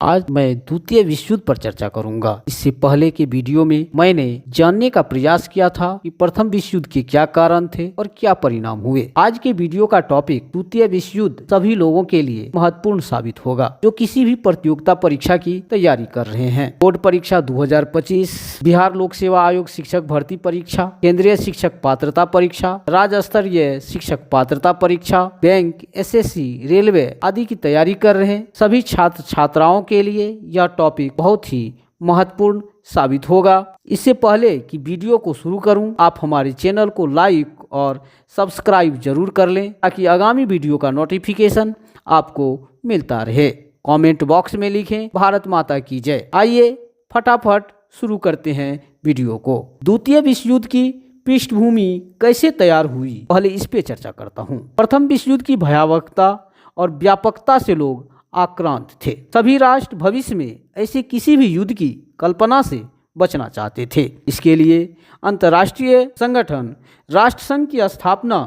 आज मैं द्वितीय विश्व युद्ध पर चर्चा करूंगा। इससे पहले के वीडियो में मैंने जानने का प्रयास किया था कि प्रथम विश्व युद्ध के क्या कारण थे और क्या परिणाम हुए। आज के वीडियो का टॉपिक द्वितीय विश्व युद्ध सभी लोगों के लिए महत्वपूर्ण साबित होगा जो किसी भी प्रतियोगिता परीक्षा की तैयारी कर रहे हैं। बोर्ड परीक्षा 2025, बिहार लोक सेवा आयोग शिक्षक भर्ती परीक्षा, केंद्रीय शिक्षक पात्रता परीक्षा, राज्य स्तरीय शिक्षक पात्रता परीक्षा, बैंक, SSC, रेलवे आदि की तैयारी कर रहे हैं सभी छात्र छात्राओं के लिए यह टॉपिक बहुत ही महत्वपूर्ण साबित होगा। इससे पहले कि वीडियो को शुरू करूं, आप हमारे चैनल को लाइक और सब्सक्राइब जरूर कर लें ताकि आगामी वीडियो का नोटिफिकेशन आपको मिलता रहे। कमेंट बॉक्स में लिखें भारत माता की जय। आइए फटाफट शुरू करते हैं वीडियो को। द्वितीय विश्व युद्ध की पृष्ठभूमि कैसे तैयार हुई, पहले इस पे चर्चा करता हूँ। प्रथम विश्व युद्ध की भयावहता और व्यापकता से लोग आक्रांत थे। सभी राष्ट्र भविष्य में ऐसे किसी भी युद्ध की कल्पना से बचना चाहते थे। इसके लिए अंतर्राष्ट्रीय संगठन राष्ट्रसंघ की स्थापना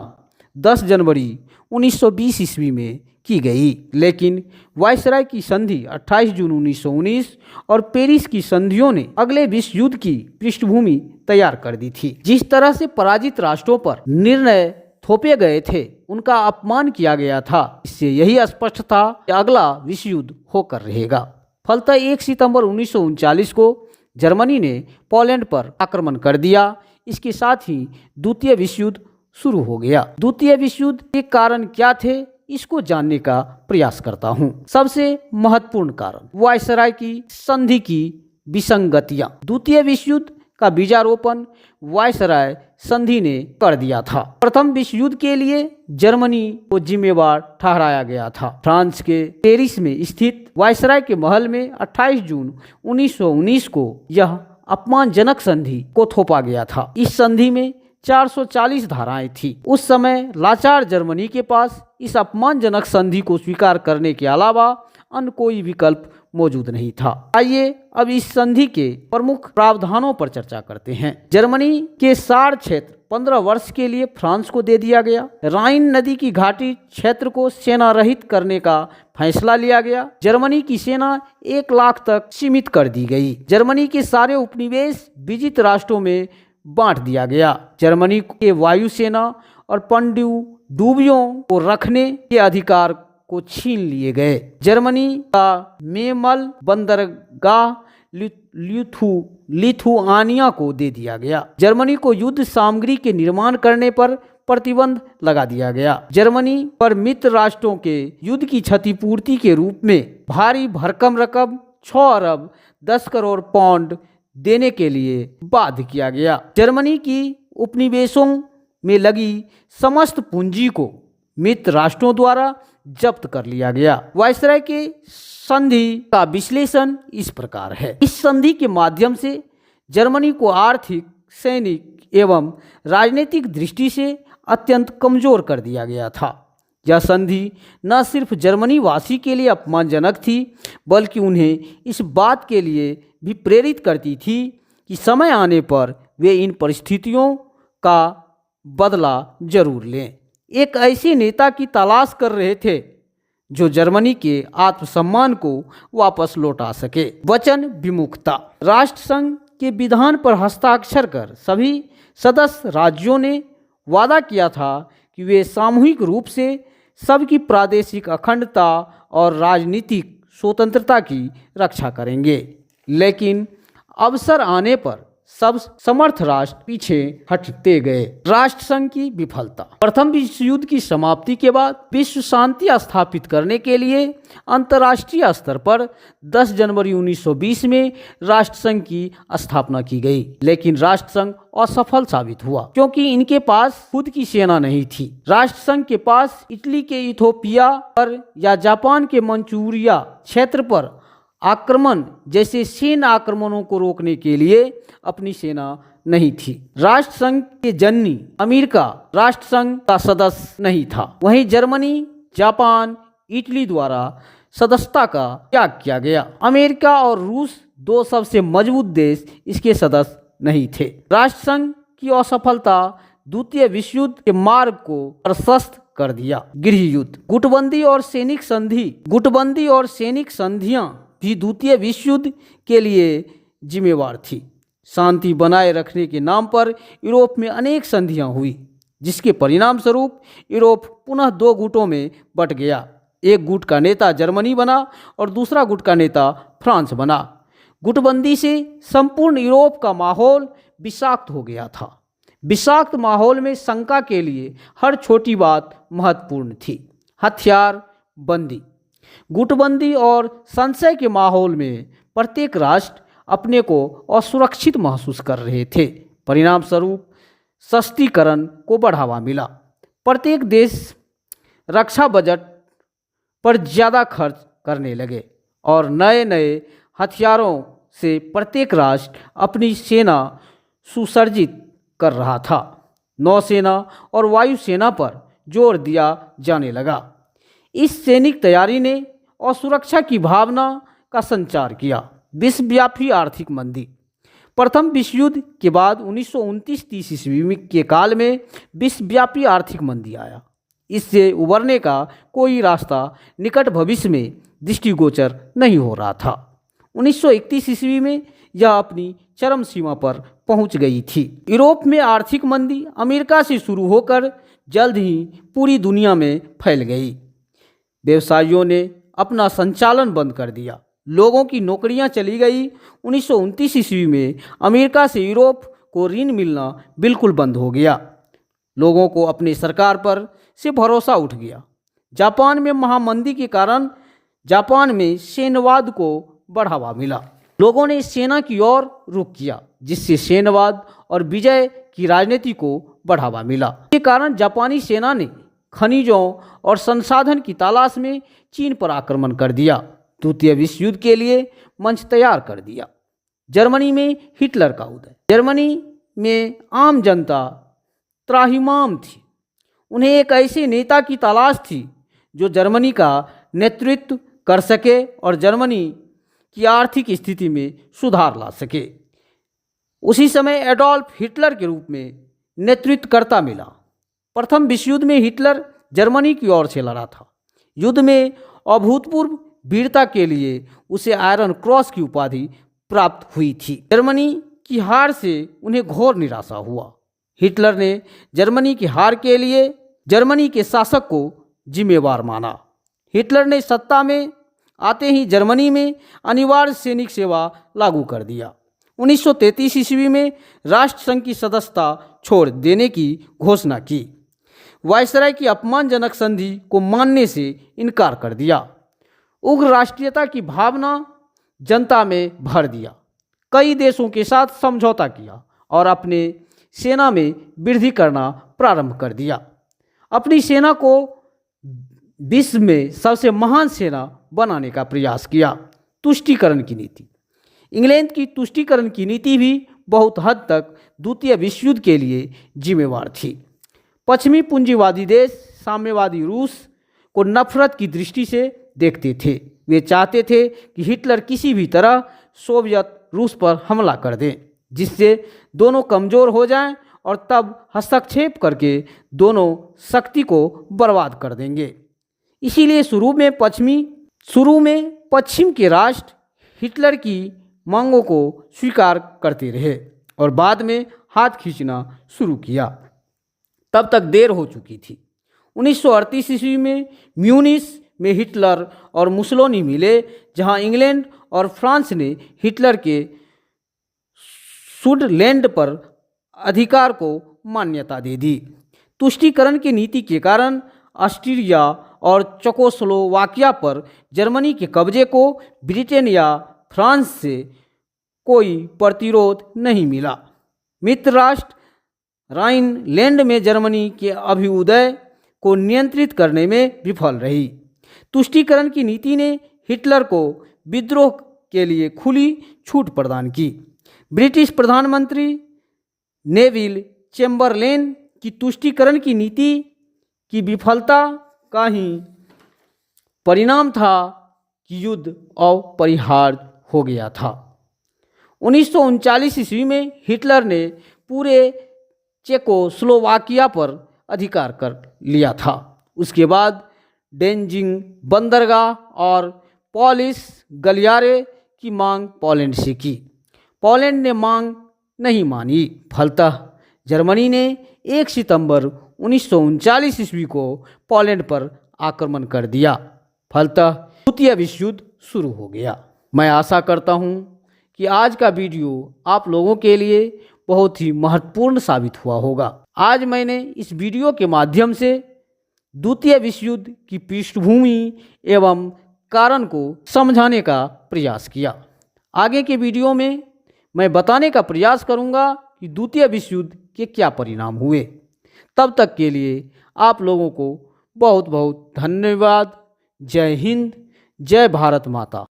10 जनवरी 1920 ईस्वी में की गई, लेकिन वायसराय की संधि 28 जून 1919 और पेरिस की संधियों ने अगले विश्व युद्ध की पृष्ठभूमि तैयार कर दी थी। जिस तरह से पराजित राष्ट्रों पर निर्णय थोपे गए थे, उनका अपमान किया गया था। इससे यही स्पष्ट था कि अगला विश्व युद्ध होकर रहेगा। फलतः 1 सितंबर 1939 को जर्मनी ने पोलैंड पर आक्रमण कर दिया। इसके साथ ही द्वितीय विश्व युद्ध शुरू हो गया। द्वितीय विश्व युद्ध के कारण क्या थे, इसको जानने का प्रयास करता हूँ। सबसे महत्वपूर्ण कारण वायसराय की संधि की विसंगतियां। द्वितीय विश्व युद्ध का बीजारोपण वायसराय संधि ने कर दिया था। प्रथम विश्व युद्ध के लिए जर्मनी को जिम्मेवार ठहराया गया था। फ्रांस के पेरिस में स्थित वायसराय के महल में 28 जून 1919 को यह अपमानजनक संधि को थोपा गया था। इस संधि में 440 धाराएं थी। उस समय लाचार जर्मनी के पास इस अपमानजनक संधि को स्वीकार करने के अलावा अन्य कोई विकल्प मौजूद नहीं था। आइए अब इस संधि के प्रमुख प्रावधानों पर चर्चा करते हैं। जर्मनी के सार क्षेत्र 15 वर्ष के लिए फ्रांस को दे दिया गया। राइन नदी की घाटी क्षेत्र को सेना रहित करने का फैसला लिया गया। जर्मनी की सेना 1 लाख तक सीमित कर दी गई। जर्मनी के सारे उपनिवेश विजित राष्ट्रों में बांट दिया गया। जर्मनी के वायुसेना और पनडुब्बियों को रखने के अधिकार को छीन लिए गए। जर्मनी का मेमल बंदरगाह लिथुआनिया को दे दिया गया। जर्मनी को युद्ध सामग्री के निर्माण करने पर प्रतिबंध लगा दिया गया। जर्मनी पर मित्र राष्ट्रों के युद्ध की क्षतिपूर्ति के रूप में भारी भरकम रकम 6 अरब 10 करोड़ पाउंड देने के लिए बाध्य किया गया। जर्मनी की उपनिवेशों में लगी समस्त पूंजी को मित्र राष्ट्रों द्वारा जब्त कर लिया गया। वायसराय के संधि का विश्लेषण इस प्रकार है। इस संधि के माध्यम से जर्मनी को आर्थिक, सैनिक एवं राजनीतिक दृष्टि से अत्यंत कमजोर कर दिया गया था। यह संधि न सिर्फ जर्मनी वासी के लिए अपमानजनक थी, बल्कि उन्हें इस बात के लिए भी प्रेरित करती थी कि समय आने पर वे इन परिस्थितियों का बदला जरूर लें। एक ऐसे नेता की तलाश कर रहे थे जो जर्मनी के आत्मसम्मान को वापस लौटा सके। वचन विमुखता। राष्ट्रसंघ के विधान पर हस्ताक्षर कर सभी सदस्य राज्यों ने वादा किया था कि वे सामूहिक रूप से सबकी प्रादेशिक अखंडता और राजनीतिक स्वतंत्रता की रक्षा करेंगे, लेकिन अवसर आने पर सब समर्थ राष्ट्र पीछे हटते गए। राष्ट्रसंघ की विफलता। प्रथम विश्व युद्ध की समाप्ति के बाद विश्व शांति स्थापित करने के लिए अंतर्राष्ट्रीय स्तर पर 10 जनवरी 1920 में राष्ट्रसंघ की स्थापना की गई, लेकिन राष्ट्रसंघ असफल साबित हुआ क्योंकि इनके पास खुद की सेना नहीं थी। राष्ट्रसंघ के पास इटली के इथोपिया पर या जापान के मंचूरिया क्षेत्र पर आक्रमण जैसे सैन्य आक्रमणों को रोकने के लिए अपनी सेना नहीं थी। राष्ट्रसंघ के जननी अमेरिका राष्ट्रसंघ का सदस्य नहीं था। वहीं जर्मनी, जापान, इटली द्वारा सदस्यता का त्याग किया गया। अमेरिका और रूस 2 सबसे मजबूत देश इसके सदस्य नहीं थे। राष्ट्रसंघ की असफलता द्वितीय विश्व युद्ध के मार्ग को प्रशस्त कर दिया। गृह युद्ध। गुटबंदी और सैनिक संधियां भी द्वितीय विश्व युद्ध के लिए जिम्मेवार थी। शांति बनाए रखने के नाम पर यूरोप में अनेक संधियां हुई, जिसके परिणाम स्वरूप यूरोप पुनः दो गुटों में बंट गया। एक गुट का नेता जर्मनी बना और दूसरा गुट का नेता फ्रांस बना। गुटबंदी से संपूर्ण यूरोप का माहौल विषाक्त हो गया था। विषाक्त माहौल में शंका के लिए हर छोटी बात महत्वपूर्ण थी। हथियार बंदी, गुटबंदी और संशय के माहौल में प्रत्येक राष्ट्र अपने को असुरक्षित महसूस कर रहे थे। परिणाम स्वरूप सशक्तिकरण को बढ़ावा मिला। प्रत्येक देश रक्षा बजट पर ज़्यादा खर्च करने लगे और नए नए हथियारों से प्रत्येक राष्ट्र अपनी सेना सुसज्जित कर रहा था। नौसेना और वायुसेना पर जोर दिया जाने लगा। इस सैनिक तैयारी ने असुरक्षा की भावना का संचार किया। विश्वव्यापी आर्थिक मंदी, प्रथम विश्व युद्ध के बाद 1929-30 ईस्वी के काल में विश्वव्यापी आर्थिक मंदी आया। इससे उबरने का कोई रास्ता निकट भविष्य में दृष्टिगोचर नहीं हो रहा था। 1931 ईस्वी में यह अपनी चरम सीमा पर पहुंच गई थी। यूरोप में आर्थिक मंदी अमेरिका से शुरू होकर जल्द ही पूरी दुनिया में फैल गई। व्यवसायियों ने अपना संचालन बंद कर दिया। लोगों की नौकरियां चली गई। 1929 ईस्वी में अमेरिका से यूरोप को ऋण मिलना बिल्कुल बंद हो गया। लोगों को अपनी सरकार पर से भरोसा उठ गया। जापान में महामंदी के कारण जापान में सैन्यवाद को बढ़ावा मिला। लोगों ने सेना की ओर रुख किया, जिससे सैन्यवाद और विजय की राजनीति को बढ़ावा मिला। इसके कारण जापानी सेना ने खनिजों और संसाधन की तलाश में चीन पर आक्रमण कर दिया। द्वितीय विश्व युद्ध के लिए मंच तैयार कर दिया। जर्मनी में हिटलर का उदय। जर्मनी में आम जनता त्राहिमाम थी। उन्हें एक ऐसे नेता की तलाश थी जो जर्मनी का नेतृत्व कर सके और जर्मनी की आर्थिक स्थिति में सुधार ला सके। उसी समय एडोल्फ हिटलर के रूप में नेतृत्वकर्ता मिला। प्रथम विश्व युद्ध में हिटलर जर्मनी की ओर से लड़ा था। युद्ध में अभूतपूर्व वीरता के लिए उसे आयरन क्रॉस की उपाधि प्राप्त हुई थी। जर्मनी की हार से उन्हें घोर निराशा हुआ। हिटलर ने जर्मनी की हार के लिए जर्मनी के शासक को जिम्मेवार माना। हिटलर ने सत्ता में आते ही जर्मनी में अनिवार्य सैनिक सेवा लागू कर दिया। 1933 ईस्वी में राष्ट्रसंघ की सदस्यता छोड़ देने की घोषणा की। वायसराय की अपमानजनक संधि को मानने से इनकार कर दिया। उग्र राष्ट्रीयता की भावना जनता में भर दिया। कई देशों के साथ समझौता किया और अपने सेना में वृद्धि करना प्रारंभ कर दिया। अपनी सेना को विश्व में सबसे महान सेना बनाने का प्रयास किया। तुष्टीकरण की नीति। इंग्लैंड की तुष्टीकरण की नीति भी बहुत हद तक द्वितीय विश्व युद्ध के लिए जिम्मेवार थी। पश्चिमी पूंजीवादी देश साम्यवादी रूस को नफरत की दृष्टि से देखते थे। वे चाहते थे कि हिटलर किसी भी तरह सोवियत रूस पर हमला कर दें, जिससे दोनों कमज़ोर हो जाएं और तब हस्तक्षेप करके दोनों शक्ति को बर्बाद कर देंगे। इसीलिए शुरू में पश्चिम के राष्ट्र हिटलर की मांगों को स्वीकार करते रहे और बाद में हाथ खींचना शुरू किया। तब तक देर हो चुकी थी। 1938 ईस्वी में म्यूनिख में हिटलर और मुसोलिनी मिले, जहां इंग्लैंड और फ्रांस ने हिटलर के सुडलैंड पर अधिकार को मान्यता दे दी। तुष्टीकरण की नीति के कारण ऑस्ट्रिया और चेकोस्लोवाकिया पर जर्मनी के कब्जे को ब्रिटेन या फ्रांस से कोई प्रतिरोध नहीं मिला। मित्र राष्ट्र राइनलैंड में जर्मनी के अभ्युदय को नियंत्रित करने में विफल रही। तुष्टीकरण की नीति ने हिटलर को विद्रोह के लिए खुली छूट प्रदान की। ब्रिटिश प्रधानमंत्री नेविल चैम्बरलेन की तुष्टीकरण की नीति की विफलता का ही परिणाम था कि युद्ध अपरिहार्य हो गया था। 1939 ईस्वी में हिटलर ने पूरे चेकोस्लोवाकिया पर अधिकार कर लिया था। उसके बाद डेंजिंग बंदरगाह और पॉलिश गलियारे की मांग पोलैंड से की। पोलैंड ने मांग नहीं मानी। फलतः जर्मनी ने 1 सितंबर 1939 ईस्वी को पोलैंड पर आक्रमण कर दिया। फलतः द्वितीय विश्व युद्ध शुरू हो गया। मैं आशा करता हूँ कि आज का वीडियो आप लोगों के लिए बहुत ही महत्वपूर्ण साबित हुआ होगा। आज मैंने इस वीडियो के माध्यम से द्वितीय विश्व युद्ध की पृष्ठभूमि एवं कारण को समझाने का प्रयास किया। आगे के वीडियो में मैं बताने का प्रयास करूंगा कि द्वितीय विश्व युद्ध के क्या परिणाम हुए। तब तक के लिए आप लोगों को बहुत बहुत धन्यवाद। जय हिंद, जय भारत माता।